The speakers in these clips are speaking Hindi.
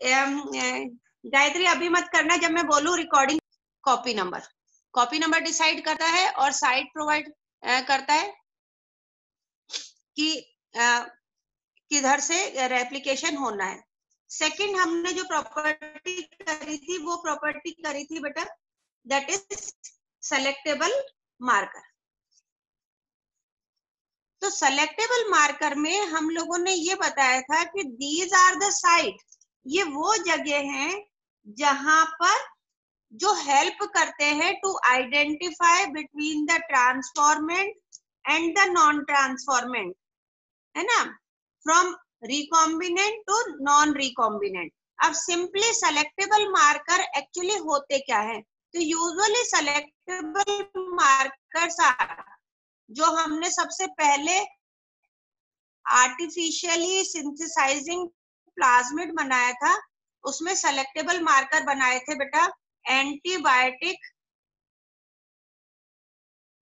गायत्री अभी मत करना, जब मैं बोलूं रिकॉर्डिंग। कॉपी नंबर डिसाइड करता है और साइट प्रोवाइड करता है कि किधर से रेप्लिकेशन होना है। सेकंड हमने जो प्रॉपर्टी करी थी वो प्रॉपर्टी करी थी बेटा, दैट इज सेलेक्टेबल मार्कर। तो सेलेक्टेबल मार्कर में हम लोगों ने ये बताया था कि दीज आर द साइट, ये वो जगह हैं जहां पर जो हेल्प करते हैं to identify between the transformant and the non transformant, है ना, from recombinant to non recombinant. अब सिंपली सेलेक्टेबल मार्कर एक्चुअली होते क्या है? तो यूजुअली सेलेक्टेबल मार्कर्स आर, जो हमने सबसे पहले आर्टिफिशियली सिंथेसाइजिंग प्लाज्मिड बनाया था, उसमें सेलेक्टेबल मार्कर बनाए थे बेटा एंटीबायोटिक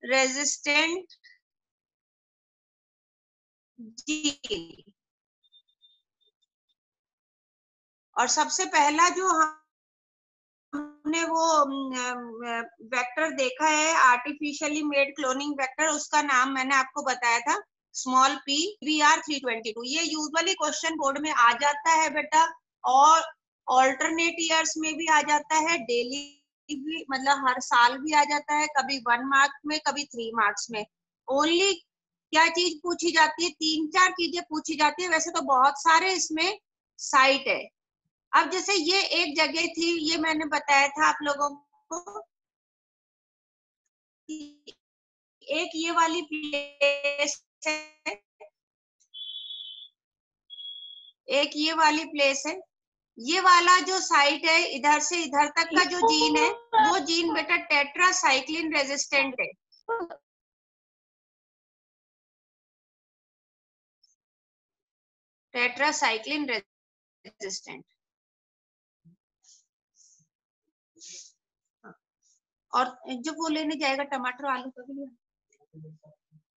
रेजिस्टेंट जीन। और सबसे पहला जो हमने वो वेक्टर देखा है आर्टिफिशियली मेड क्लोनिंग वेक्टर, उसका नाम मैंने आपको बताया था स्मॉल p VR322। ये यूजुअली क्वेश्चन बोर्ड में आ जाता है बेटा, और ऑल्टरनेट ईयर्स में भी आ जाता है, डेली भी, मतलब हर साल भी आ जाता है, कभी 1 मार्क्स में, कभी 3 मार्क्स में। ओनली क्या चीज पूछी जाती है? 3-4 चीजें पूछी जाती है, वैसे तो बहुत सारे इसमें साइट है। अब जैसे ये एक जगह थी, ये मैंने बताया था आप लोगों को, एक ये वाली प्लेस है, एक ये वाली प्लेस है। ये वाला जो साइट है, इधर से इधर तक का जो जीन है, वो जीन बेटा टेट्रासाइक्लिन रेजिस्टेंट है। Tetracycline resistant. और जो वो लेने जाएगा टमाटर आलू का भी,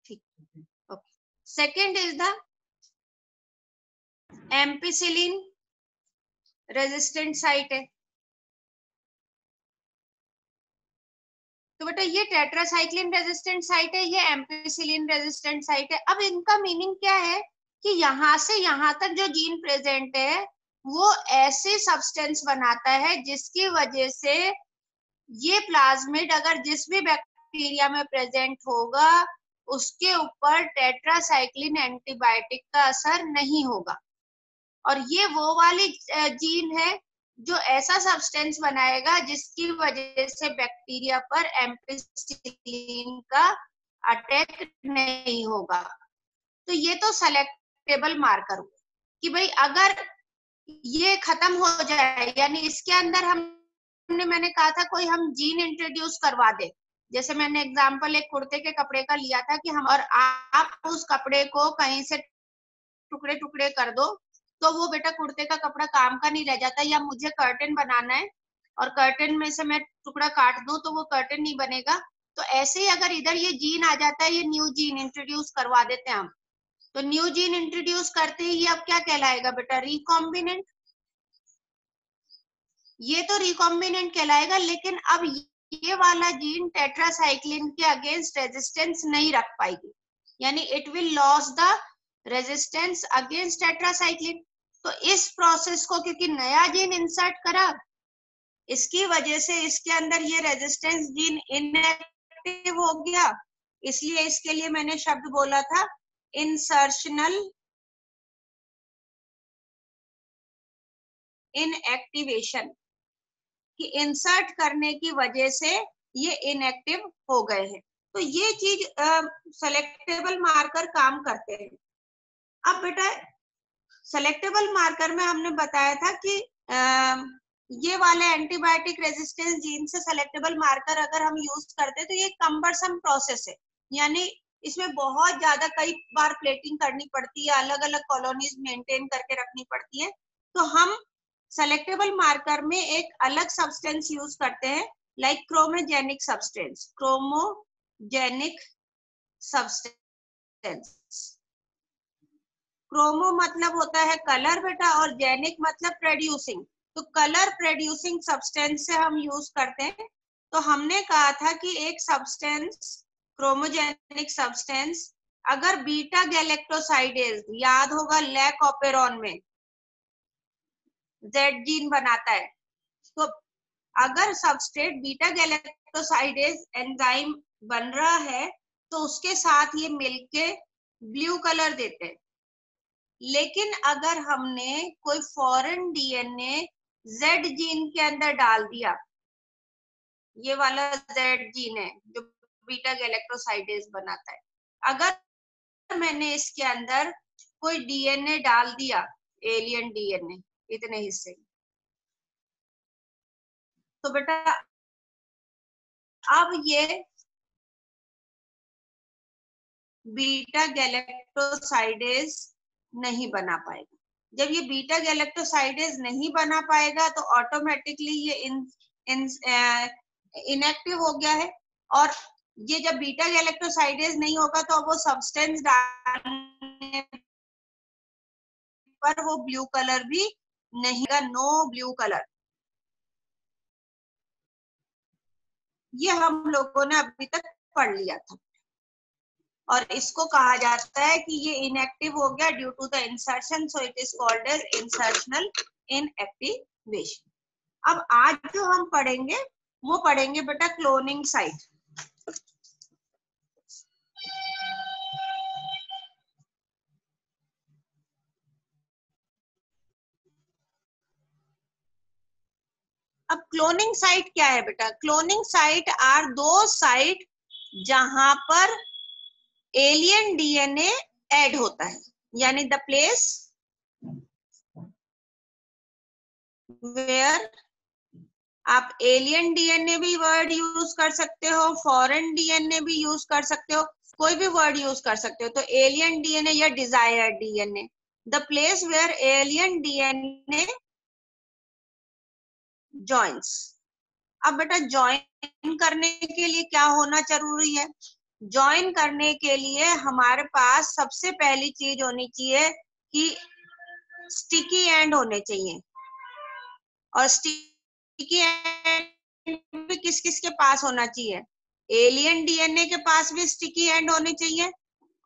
ठीक, okay. Second is the ampicillin resistant site है। तो बेटा ये टेट्रासाइक्लिन रेजिस्टेंट साइट है, ये एम्पिसिलिन रेजिस्टेंट साइट है। अब इनका मीनिंग क्या है कि यहां से यहां तक जो जीन प्रेजेंट है वो ऐसे सब्सटेंस बनाता है जिसकी वजह से ये प्लाज्मिड अगर जिस भी बैक्टीरिया में प्रेजेंट होगा उसके ऊपर टेट्रासाइक्लिन एंटीबायोटिक का असर नहीं होगा। और ये वो वाली जीन है जो ऐसा सब्सटेंस बनाएगा जिसकी वजह से बैक्टीरिया पर एम्पिसिलिन का अटैक नहीं होगा। तो ये तो सेलेक्टेबल मार्कर हुआ कि भाई अगर ये खत्म हो जाए, यानी इसके अंदर हमने मैंने कहा था कोई हम जीन इंट्रोड्यूस करवा दे, जैसे मैंने एग्जांपल एक कुर्ते के कपड़े का लिया था कि हम, और आप उस कपड़े को कहीं से टुकड़े टुकड़े कर दो तो वो बेटा कुर्ते का कपड़ा काम का नहीं रह जाता। या मुझे कर्टन बनाना है और कर्टन में से मैं टुकड़ा काट दूं तो वो कर्टन नहीं बनेगा। तो ऐसे ही अगर इधर ये जीन आ जाता है, ये न्यू जीन इंट्रोड्यूस करवा देते हैं हम, तो न्यू जीन इंट्रोड्यूस करते ही अब क्या कहलाएगा बेटा? रिकॉम्बिनेंट। ये तो रिकॉम्बिनेंट कहलाएगा, लेकिन अब ये वाला जीन टेट्रासाइक्लिन के अगेंस्ट रेजिस्टेंस नहीं रख पाएगी, यानी it will loss the resistance against tetracycline. तो इस प्रोसेस को, क्योंकि नया जीन इंसर्ट करा, इसकी वजह से इसके अंदर ये रेजिस्टेंस जीन इनएक्टिव हो गया, इसलिए इसके लिए मैंने शब्द बोला था इंसर्शनल इनएक्टिवेशन, कि इंसर्ट करने की वजह से ये इनएक्टिव हो गए हैं। तो ये चीज सेलेक्टेबल मार्कर काम करते हैं। अब बेटा सेलेक्टेबल मार्कर में हमने बताया था कि ये वाले एंटीबायोटिक रेजिस्टेंस जीन से सेलेक्टेबल मार्कर अगर हम यूज करते हैं तो ये कम्बरसम प्रोसेस है, यानी इसमें बहुत ज्यादा कई बार प्लेटिंग करनी पड़ती है, अलग अलग कॉलोनीज मेंटेन करके रखनी पड़ती है। तो हम सेलेक्टेबल मार्कर में एक अलग सब्सटेंस यूज करते हैं, like chromogenic substance. Chromogenic substance, chromo मतलब होता है कलर बेटा, और जेनिक मतलब प्रोड्यूसिंग, तो कलर प्रोड्यूसिंग सब्सटेंस से हम यूज करते हैं। तो हमने कहा था कि एक सब्सटेंस, क्रोमोजेनिक सब्सटेंस, अगर बीटा गैलेक्टोसाइडेज, याद होगा लैकोपेरॉन में जेड जीन बनाता है, तो अगर सबस्ट्रेट बीटा गैलेक्टोसाइडेज एंजाइम बन रहा है तो उसके साथ ये मिलके ब्लू कलर देते हैं। लेकिन अगर हमने कोई फॉरेन डीएनए जेड जीन के अंदर डाल दिया, ये वाला जेड जीन है जो बीटा गैलेक्टोसाइडेज बनाता है, अगर मैंने इसके अंदर कोई डीएनए डाल दिया, एलियन डीएनए, इतने हिस्से, तो बेटा अब ये बीटा गैलेक्टोसाइडेज नहीं बना पाएगा। जब ये बीटा गैलेक्टोसाइडेज नहीं बना पाएगा तो ऑटोमेटिकली ये इनएक्टिव हो गया है, और ये जब बीटा गैलेक्टोसाइडेज नहीं होगा तो वो सब्सटेंस डालने पर वो ब्लू कलर भी नहीं, नो ब्लू कलर। ये हम लोगों ने अभी तक पढ़ लिया था, और इसको कहा जाता है कि ये इनएक्टिव हो गया due to the insertion, so it is called as insertional inactivation. अब आज जो हम पढ़ेंगे वो पढ़ेंगे बेटा क्लोनिंग साइट। अब क्लोनिंग साइट क्या है बेटा? क्लोनिंग साइट आर दो साइट जहां पर एलियन डीएनए ऐड होता है, यानी द प्लेस वेयर, आप एलियन डीएनए भी वर्ड यूज कर सकते हो, फॉरेन डीएनए भी यूज कर सकते हो, कोई भी वर्ड यूज कर सकते हो। तो एलियन डीएनए या desired DNA, the place where alien DNA joins. अब बेटा ज्वाइन करने के लिए क्या होना जरूरी है? ज्वाइन करने के लिए हमारे पास सबसे पहली चीज होनी चाहिए कि स्टिकी एंड होने चाहिए। और स्टिकी एंड भी किस किस के पास होना चाहिए? एलियन डीएनए के पास भी स्टिकी एंड होने चाहिए,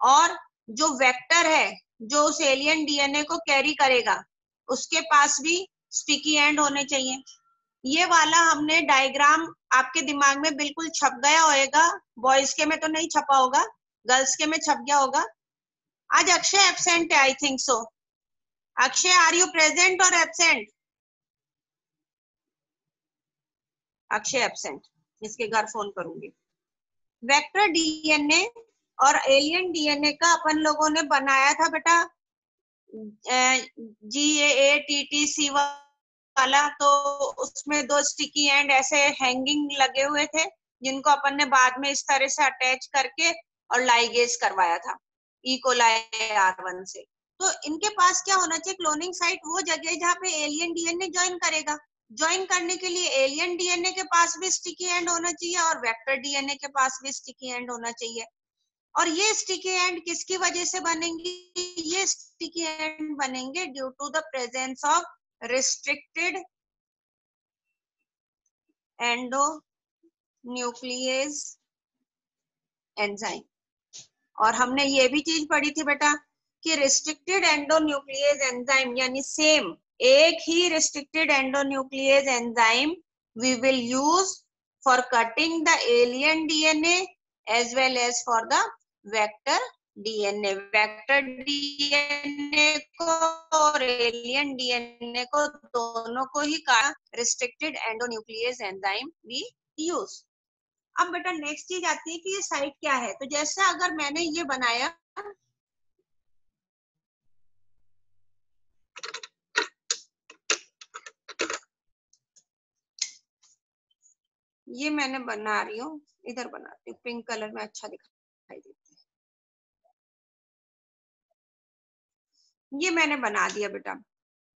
और जो वेक्टर है जो उस एलियन डीएनए को कैरी करेगा उसके पास भी स्टिकी एंड होने चाहिए। ये वाला हमने डायग्राम आपके दिमाग में बिल्कुल छप गया होगा, बॉयज के में तो नहीं छपा होगा, गर्ल्स के में छप गया होगा। आज अक्षय एब्सेंट है, I think so. Akshay, are you present और एब्सेंट? अक्षय एब्सेंट, इसके घर फोन करूंगी। वेक्टर डीएनए और एलियन डीएनए का अपन लोगों ने बनाया था बेटा GAATTC वाला, तो उसमें दो स्टिकी एंड ऐसे हैंगिंग लगे हुए थे जिनको अपन ने बाद में इस तरह से अटैच करके और लाइगेज करवाया था ई कोलाई R1 से। तो इनके पास क्या होना चाहिए? क्लोनिंग साइट वो जगह जहाँ पे एलियन डीएनए ज्वाइन करेगा। ज्वाइन करने के लिए एलियन डीएनए के पास भी स्टिकी एंड होना चाहिए और वेक्टर डीएनए के पास भी स्टिकी एंड होना चाहिए। और ये स्टिकी एंड किसकी वजह से बनेंगी? ये स्टिकी एंड बनेंगे due to the presence of restricted endonuclease enzyme. और हमने ये भी चीज पढ़ी थी बेटा कि रिस्ट्रिक्टेड एंडोन्यूक्लियेज एंजाइम, यानी सेम एक ही restricted endonuclease enzyme we will use for cutting the alien DNA as well as for the vector DNA. Vector DNA को और एलियन डीएनए को दोनों को ही restricted endonuclease enzyme we use. अब बेटा नेक्स्ट चीज आती है कि ये साइट क्या है। तो जैसे अगर मैंने ये बनाया, ये मैंने बना रही हूँ, इधर बनाती हूँ, पिंक कलर में अच्छा दिखाई देता है। ये मैंने बना दिया बेटा।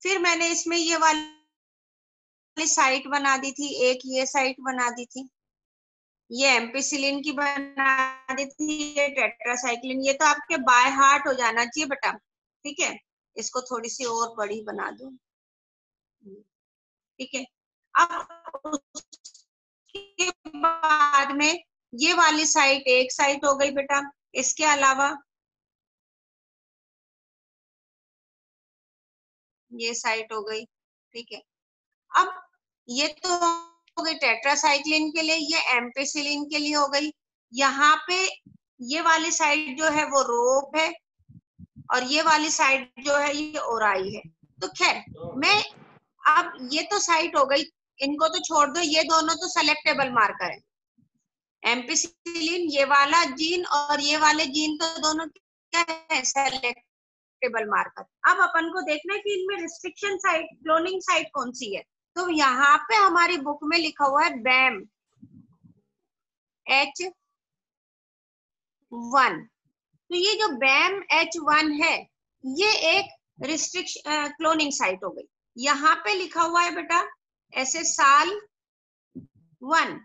फिर मैंने इसमें ये वाली साइट बना दी थी, एक ये साइट बना दी थी, ये एम्पिसिलिन की बना दी थी, ये टेट्रासाइक्लिन। ये तो आपके बाय हार्ट हो जाना चाहिए बेटा, ठीक है। इसको थोड़ी सी और बड़ी बना दो। ठीक है। अब उसके बाद में ये वाली साइट एक साइट हो गई बेटा, इसके अलावा ये साइट हो गई, ठीक है। अब ये तो हो गई टेट्रासाइक्लिन के लिए, ये एम्पिसिलिन के लिए हो गई। यहाँ पे ये वाली साइड जो है वो रोप है और ये वाली साइड जो है ये ओराई है। तो खैर मैं अब ये तो साइट हो गई, इनको तो छोड़ दो, ये दोनों तो सेलेक्टेबल मार्कर है। एम्पिसिलिन ये वाला जीन और ये वाले जीन तो दोनों क्या है, सेलेक्टेबल मार्कर। अब अपन को देखना है कि इनमें रिस्ट्रिक्शन साइट, क्लोनिंग साइट कौन सी है। तो यहाँ पे हमारी बुक में लिखा हुआ है बैम H1। तो ये जो बैम H1 है ये एक रिस्ट्रिक्शन क्लोनिंग साइट हो गई। यहाँ पे लिखा हुआ है बेटा ऐसे साल 1,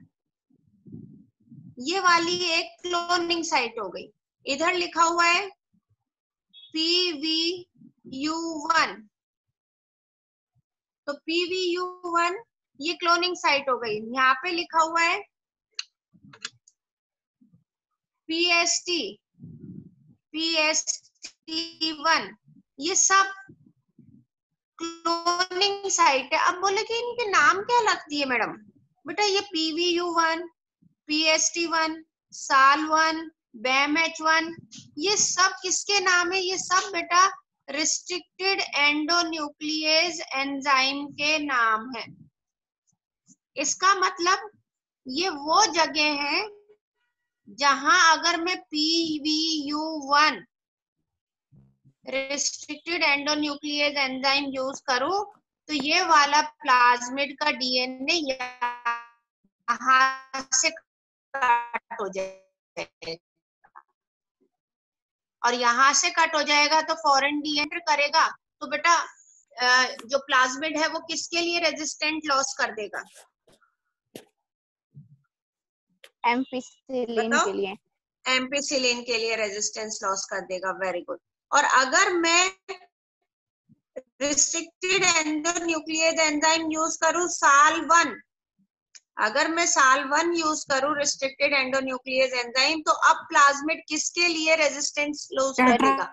ये वाली एक क्लोनिंग साइट हो गई। इधर लिखा हुआ है PVU1, तो PVU1 ये क्लोनिंग साइट हो गई। यहाँ पे लिखा हुआ है PST1, ये सब क्लोनिंग साइट है। अब बोले कि इनके नाम क्या लगती है मैडम, बेटा ये PVU1, PST1, साल1, BAMH1, ये सब किसके नाम है, ये सब बेटा रिस्ट्रिक्टेड एंडोन्यूक्लियेज एंजाइम के नाम है। इसका मतलब ये वो जगह है जहां अगर मैं PVU1 restricted endonuclease enzyme use करूं तो ये वाला प्लाज्मिड का डीएनए यहाँ से कट हो जाएगा और यहाँ से कट हो जाएगा तो फॉरेन डीएनए करेगा। तो बेटा जो प्लाज्मिड है वो किसके लिए रेजिस्टेंट लॉस कर देगा, एम्पिसिलिन के लिए। एम्पिसिलिन के लिए रेजिस्टेंस लॉस कर देगा। Very good. और अगर मैं रिस्ट्रिक्टेड एंडोन्यूक्लियेज एंजाइम यूज करूं साल1, अगर मैं साल1 यूज करूं रिस्ट्रिक्टेड एंडोन्यूक्लियेज एंजाइम, तो अब प्लाज्मिड किसके लिए रेजिस्टेंस लॉस करेगा,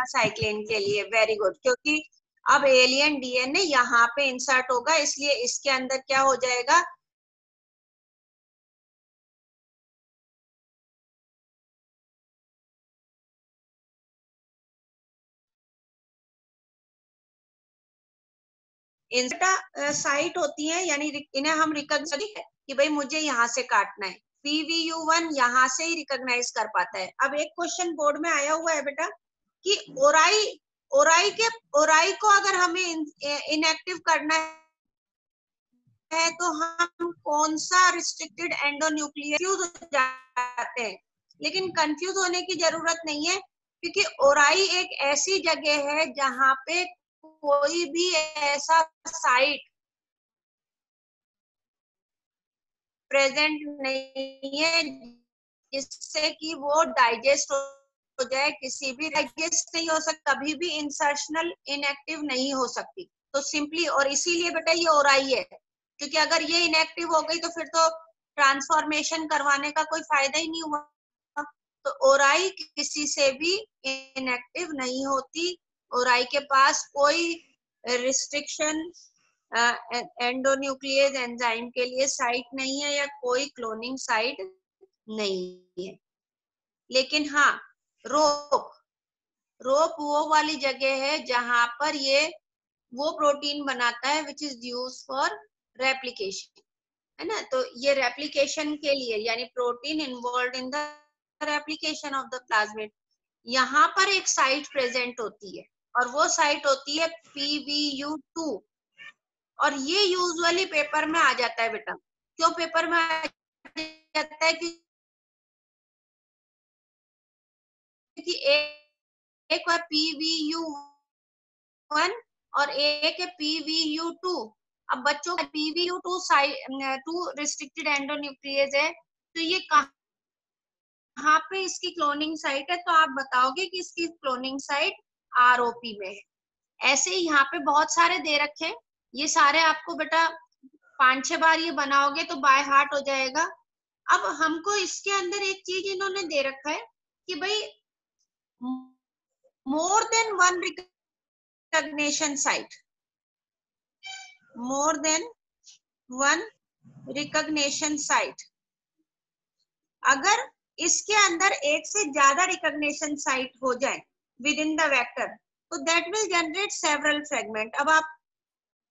साइक्लिन के लिए। Very good. क्योंकि अब एलियन डीएनए यहाँ पे इंसर्ट होगा, इसलिए इसके अंदर क्या हो जाएगा, साइट होती है, यानी इन्हें हम रिकॉग्नाइज है कि भाई मुझे यहाँ से काटना है। PVU1 यहाँ से ही रिकॉग्नाइज कर पाता है। अब एक क्वेश्चन बोर्ड में आया हुआ है बेटा कि ओराई को अगर हमें इनएक्टिव करना है तो हम कौन सा रिस्ट्रिक्टेड एंडोन्यूक्लियस जाते हैं। लेकिन कंफ्यूज होने की जरूरत नहीं है, क्योंकि ओराई एक ऐसी जगह है जहां पे कोई भी ऐसा साइट प्रेजेंट नहीं है जिससे कि वो डाइजेस्ट हो जाए, किसी भी डाइजेस्ट नहीं हो सकता, कभी भी इंसर्शनल इनएक्टिव नहीं हो सकती। तो सिंपली, और इसीलिए बेटा ये ओराई है, क्योंकि अगर ये इनएक्टिव हो गई तो फिर तो ट्रांसफॉर्मेशन करवाने का कोई फायदा ही नहीं हुआ। तो ओराई किसी से भी इनएक्टिव नहीं होती, ओराई के पास कोई रिस्ट्रिक्शन एंडोन्यूक्लियेज एंजाइम के लिए साइट नहीं है या कोई क्लोनिंग साइट नहीं है। लेकिन हाँ, रोप वो वाली जगह है जहां पर ये वो प्रोटीन बनाता है which is use for replication, है ना। तो ये रेप्लिकेशन के लिए, यानी protein involve in the replication of the plasmid, यहाँ पर एक साइट प्रेजेंट होती है और वो साइट होती है PVU2। और ये यूजुअली पेपर में आ जाता है बेटा। क्यों पेपर में आ जाता है, क्योंकि एक है PVU1 और एक है PVU2। अब बच्चों का PVU2 रिस्ट्रिक्टेड एंडोन्यूक्लियेज है, तो ये कहाँ पे इसकी क्लोनिंग साइट है, तो आप बताओगे कि इसकी क्लोनिंग साइट ROP में है। ऐसे ही यहाँ पे बहुत सारे दे रखे, ये सारे आपको बेटा 5-6 बार ये बनाओगे तो बाय हार्ट हो जाएगा। अब हमको इसके अंदर एक चीज इन्होंने दे रखा है कि भाई more than one recognition site, more than one recognition site, अगर इसके अंदर एक से ज्यादा रिकग्निशन साइट हो जाए विद इन द वेक्टर, तो that will generate several fragment. अब आप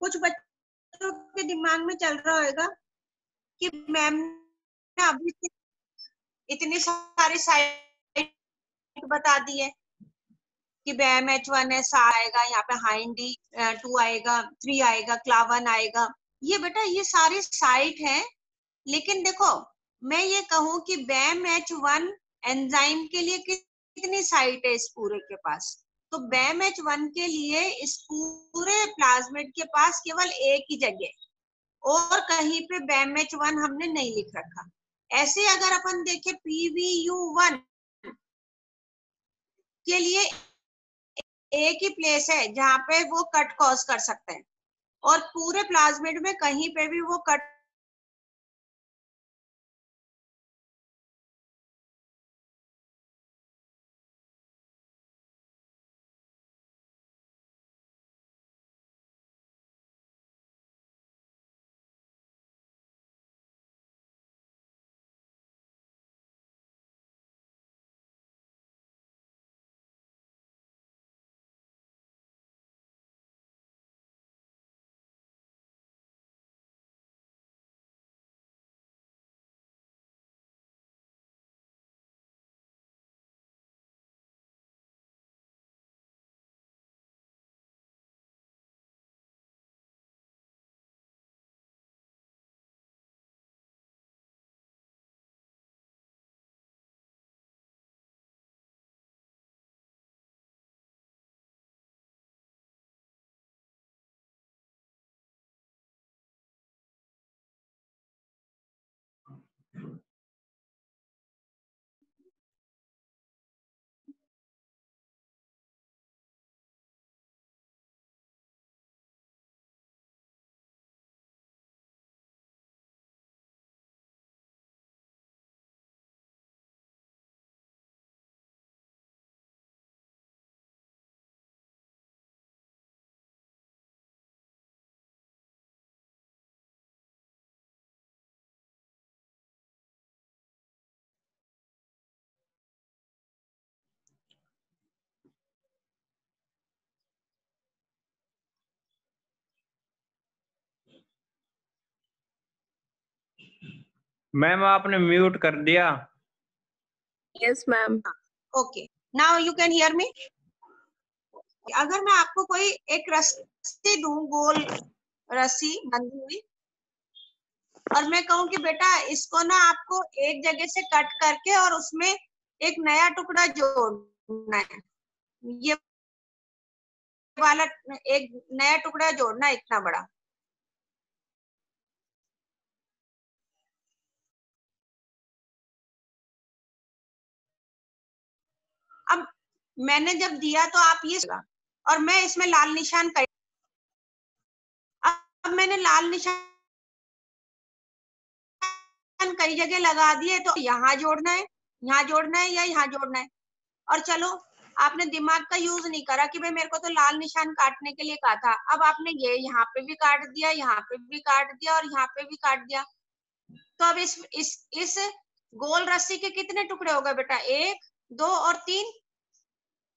कुछ बच्चों के दिमाग में चल रहा होगा कि मैम ने अभी इतनी सारी साइट बता दी है कि BAM-H1 ऐसा आएगा, यहाँ पे हाइंडी 2 आएगा, 3 आएगा, क्लावन आएगा, ये बेटा ये सारी साइट है। लेकिन देखो मैं ये कहूं कि BAM-H1 एंजाइम के लिए कितनी साइट है इस पूरे के पास, तो BAM-H1 के लिए इस पूरे प्लाज्मिड के पास केवल एक ही जगह, और कहीं पे BAM-H1 हमने नहीं लिख रखा। ऐसे अगर अपन देखें PVU1 के लिए एक ही प्लेस है जहां पे वो कट कॉज कर सकते हैं, और पूरे प्लाज्मिड में कहीं पे भी वो कट मैम आपने म्यूट कर दिया। Yes ma'am. Okay, now you can hear me. अगर मैं आपको कोई एक रस्सी दूं, गोल रस्सी बंधी हुई, और मैं कहूं कि बेटा इसको ना आपको एक जगह से कट करके और उसमें एक नया टुकड़ा जोड़ना है, ये वाला एक नया टुकड़ा जोड़ना है इतना बड़ा, अब मैंने जब दिया तो आप ये, और मैं इसमें लाल निशान कर, अब मैंने लाल निशान कई जगह लगा दिए, तो यहाँ जोड़ना है, यहाँ जोड़ना है या यहाँ जोड़ना है, और चलो आपने दिमाग का यूज नहीं करा कि भाई मेरे को तो लाल निशान काटने के लिए कहा था, अब आपने ये यहाँ पे भी काट दिया, यहाँ पे भी काट दिया और यहाँ पे भी काट दिया, तो अब इस गोल रस्सी के कितने टुकड़े हो गए बेटा, 1 2 और 3,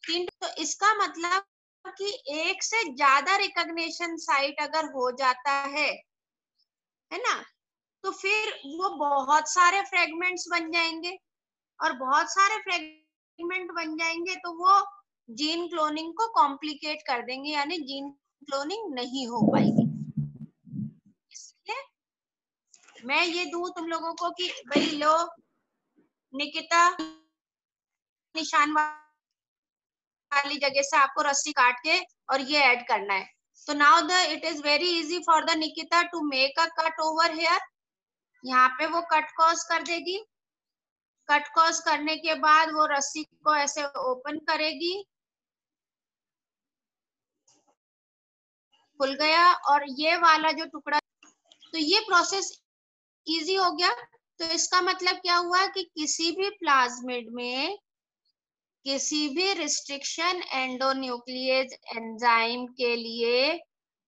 तो इसका मतलब कि एक से ज्यादा रिकॉग्निशन साइट अगर हो जाता है ना, तो फिर वो बहुत सारे फ्रेगमेंट्स बन जाएंगे, और बहुत सारे फ्रेगमेंट बन जाएंगे तो वो जीन क्लोनिंग को कॉम्प्लिकेट कर देंगे, यानी जीन क्लोनिंग नहीं हो पाएगी। इसलिए मैं ये दूं तुम लोगों को कि भाई लो निकिता, निशान वाली जगह से आपको रस्सी काट के और ये ऐड करना है, तो now the it is very easy for the Nikita to make a cut over here, यहाँ पे वो कट कॉज कर देगी, कट कॉज करने के बाद वो रस्सी को ऐसे ओपन करेगी, खुल गया और ये वाला जो टुकड़ा, तो ये प्रोसेस इजी हो गया। तो इसका मतलब क्या हुआ कि किसी भी प्लाज्मिड में किसी भी रिस्ट्रिक्शन एंडोन्यूक्लिएज एंजाइम के लिए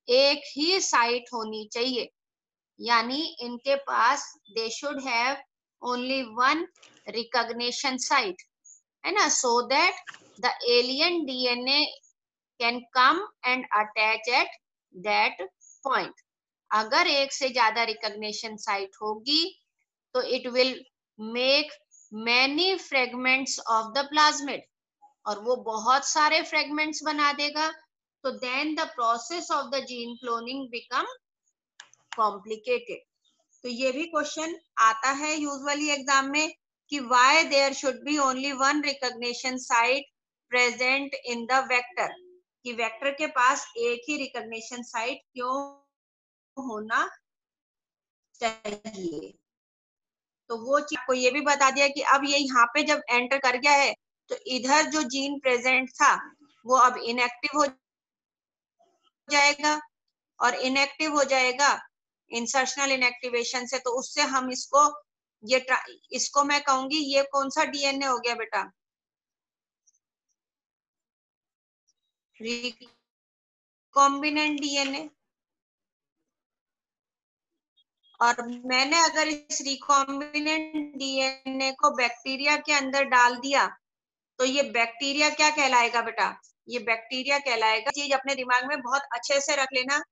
एक ही साइट होनी चाहिए, यानी इनके पास they should have only one recognition site, है ना, so that the alien DNA can come and attach at that point. अगर एक से ज्यादा रिकॉग्निशन साइट होगी तो it will make many fragments of the plasmid, और वो बहुत सारे फ्रेगमेंट्स बना देगा। तो then the process of the gene cloning become complicated. तो ये भी क्वेश्चन आता है यूजुअली एग्जाम में कि why there should be only one recognition site present in the vector, कि वेक्टर के पास एक ही रिकॉग्निशन साइट क्यों होना चाहिए। तो वो चीज को ये भी बता दिया कि अब ये यहाँ पे जब एंटर कर गया है तो इधर जो जीन प्रेजेंट था वो अब इनएक्टिव हो जाएगा, और इनएक्टिव हो जाएगा इंसर्शनल इनएक्टिवेशन से। तो उससे हम इसको इसको मैं कहूंगी ये कौन सा डीएनए हो गया बेटा, रिकॉम्बिनेंट डीएनए। और मैंने अगर इस रिकॉम्बिनेंट डीएनए को बैक्टीरिया के अंदर डाल दिया तो ये बैक्टीरिया क्या कहलाएगा बेटा, ये बैक्टीरिया कहलाएगा। चीज अपने दिमाग में बहुत अच्छे से रख लेना,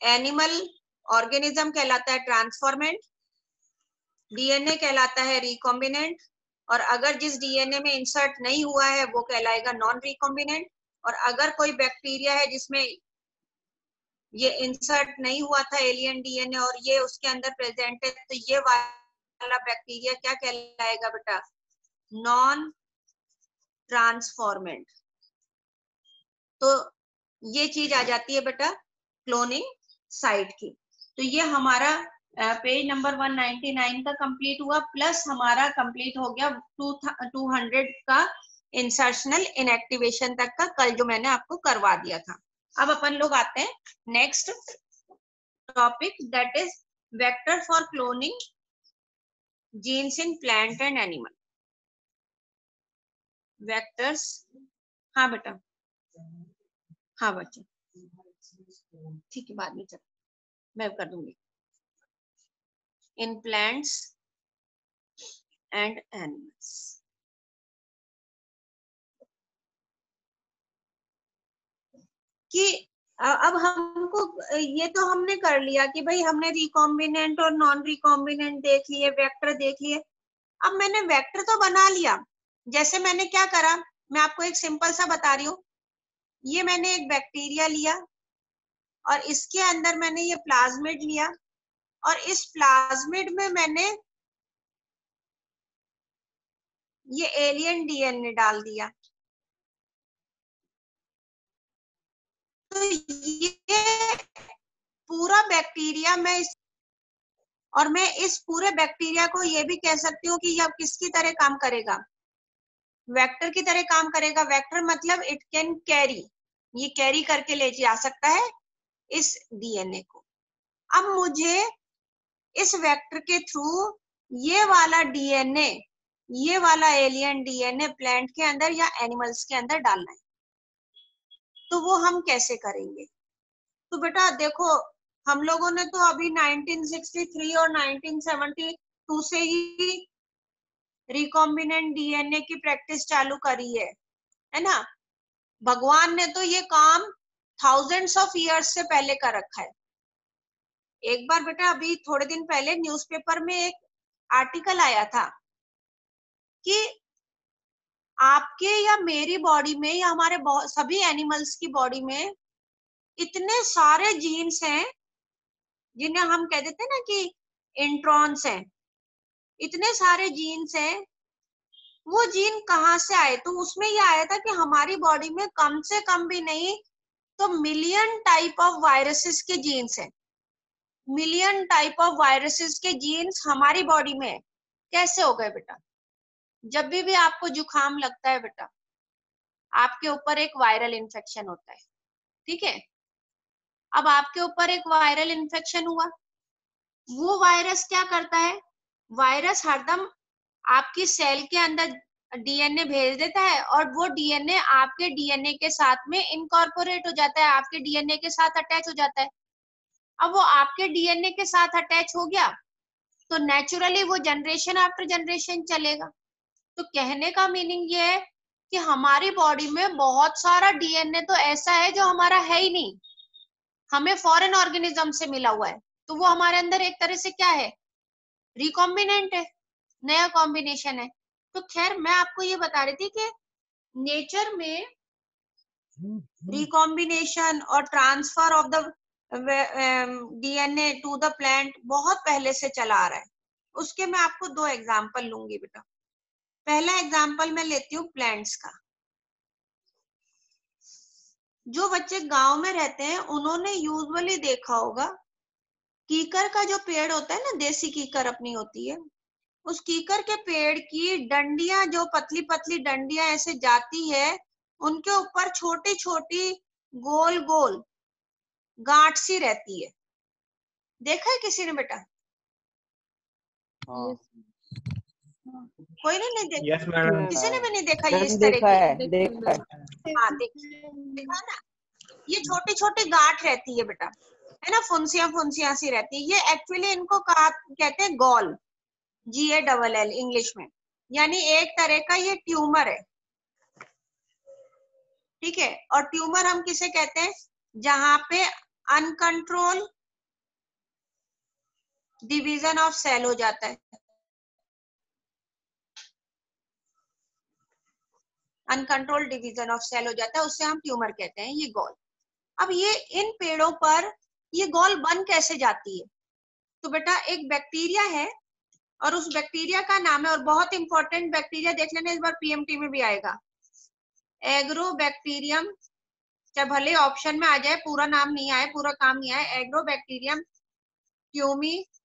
एनिमल ऑर्गेनिज्म कहलाता है ट्रांसफॉर्मेंट, डीएनए कहलाता है रिकॉम्बिनेंट, और अगर जिस डीएनए में इंसर्ट नहीं हुआ है वो कहलाएगा नॉन रिकॉम्बिनेंट। और अगर कोई बैक्टीरिया है जिसमें ये इंसर्ट नहीं हुआ था एलियन डीएनए और ये उसके अंदर प्रेजेंट है, तो ये वाला बैक्टीरिया क्या कहलाएगा बेटा, नॉन ट्रांसफॉर्मेंट। तो ये चीज आ जाती है बेटा क्लोनिंग साइट की। तो ये हमारा पेज नंबर 199 का कंप्लीट हुआ, प्लस हमारा कंप्लीट हो गया 200 का इंसर्शनल इनएक्टिवेशन तक का, कल जो मैंने आपको करवा दिया था। अब अपन लोग आते हैं next topic, that is vector for cloning genes in plant and animal. Vectors, हाँ बेटा, हाँ बच्चे, ठीक है, बाद में चल मैं कर दूंगी। इन प्लांट्स एंड एनिमल्स, कि अब हमको ये तो हमने कर लिया कि भाई हमने रिकॉम्बिनेंट और नॉन रिकॉम्बिनेंट देख लिए, वेक्टर देख लिए। अब मैंने वेक्टर तो बना लिया, जैसे मैंने क्या करा मैं आपको एक सिंपल सा बता रही हूँ। ये मैंने एक बैक्टीरिया लिया और इसके अंदर मैंने ये प्लाज्मिड लिया, और इस प्लाज्मिड में मैंने ये एलियन डीएनए डाल दिया। तो ये पूरा बैक्टीरिया और मैं इस पूरे बैक्टीरिया को ये भी कह सकती हूँ कि यह किसकी तरह काम करेगा, वेक्टर की तरह काम करेगा। वेक्टर मतलब इट कैन कैरी, ये कैरी करके ले जा सकता है इस डीएनए को। अब मुझे इस वेक्टर के थ्रू ये वाला डीएनए, ये वाला एलियन डीएनए प्लांट के अंदर या एनिमल्स के अंदर डालना है। तो वो हम कैसे करेंगे? तो बेटा देखो, हम लोगों ने तो अभी 1963 और 1972 से ही रिकॉम्बिनेंट डीएनए की प्रैक्टिस चालू करी है ना। भगवान ने तो ये काम थाउजेंड्स ऑफ इयर्स से पहले कर रखा है। एक बार बेटा अभी थोड़े दिन पहले न्यूज़पेपर में एक आर्टिकल आया था कि आपके या मेरी बॉडी में या हमारे सभी एनिमल्स की बॉडी में इतने सारे जीन्स हैं जिन्हें हम कह देते हैं ना कि इंट्रॉन्स हैं, इतने सारे जीन्स हैं। वो जीन कहाँ से आए? तो उसमें ये आया था कि हमारी बॉडी में कम से कम भी नहीं तो मिलियन टाइप ऑफ वायरसेस के जीन्स हैं। मिलियन टाइप ऑफ वायरसेस के जीन्स हमारी बॉडी में है। कैसे हो गए बेटा? जब भी आपको जुकाम लगता है बेटा, आपके ऊपर एक वायरल इन्फेक्शन होता है, ठीक है। अब आपके ऊपर एक वायरल इन्फेक्शन हुआ, वो वायरस क्या करता है, वायरस हरदम आपकी सेल के अंदर डीएनए भेज देता है और वो डीएनए आपके डीएनए के साथ में इनकॉर्पोरेट हो जाता है, आपके डीएनए के साथ अटैच हो जाता है। अब वो आपके डीएनए के साथ अटैच हो गया तो नेचुरली वो जनरेशन आफ्टर जनरेशन चलेगा। तो कहने का मीनिंग ये है कि हमारी बॉडी में बहुत सारा डीएनए तो ऐसा है जो हमारा है ही नहीं, हमें फॉरेन ऑर्गेनिज्म से मिला हुआ है, तो वो हमारे अंदर एक तरह से क्या है, रिकॉम्बिनेंट है, नया कॉम्बिनेशन है। तो खैर मैं आपको ये बता रही थी कि नेचर में रिकॉम्बिनेशन और transfer of the DNA to the plant बहुत पहले से चला आ रहा है। उसके मैं आपको दो एग्जांपल लूंगी बेटा। पहला एग्जांपल मैं लेती हूँ प्लांट्स का। जो बच्चे गांव में रहते हैं उन्होंने यूजुअली देखा होगा कीकर का जो पेड़ होता है ना, देसी कीकर अपनी होती है, उस कीकर के पेड़ की डंडियां, जो पतली पतली डंडियां ऐसे जाती है, उनके ऊपर छोटी छोटी गोल गोल गांठ सी रहती है। देखा है किसी ने बेटा? हाँ। कोई नहीं देखा? Yes madam. किसी ने भी नहीं देखा ये इस तरह देखा है, की? देखा है। हाँ देखा ना, ये छोटी छोटी गांठ रहती है बेटा, है ना, फुंसियां सी रहती है। ये एक्चुअली इनको कहते हैं गॉल, GALL इंग्लिश में, यानी एक तरह का ये ट्यूमर है। ठीक है, और ट्यूमर हम किसे कहते हैं, जहां पे अनकंट्रोल डिवीजन ऑफ सेल हो जाता है, अनकंट्रोल डिवीजन ऑफ सेल हो जाता है, उससे हम ट्यूमर कहते हैं, ये गॉल। अब ये इन पेड़ों पर ये गॉल बन कैसे जाती है? तो बेटा एक बैक्टीरिया है और उस बैक्टीरिया का नाम है, और बहुत इंपॉर्टेंट बैक्टीरिया, देख लेना इस बार PMT में भी आएगा, एग्रोबैक्टीरियम, चाहे भले ऑप्शन में आ जाए, पूरा नाम नहीं आए, पूरा काम नहीं आए, एग्रोबैक्टीरियम ट्यूमीफेसियंस।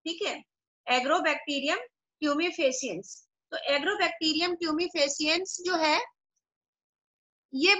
ठीक है, एग्रोबैक्टीरियम ट्यूमीफेसियंस। तो एग्रोबैक्टीरियम ट्यूमीफेसियंस जो है, ये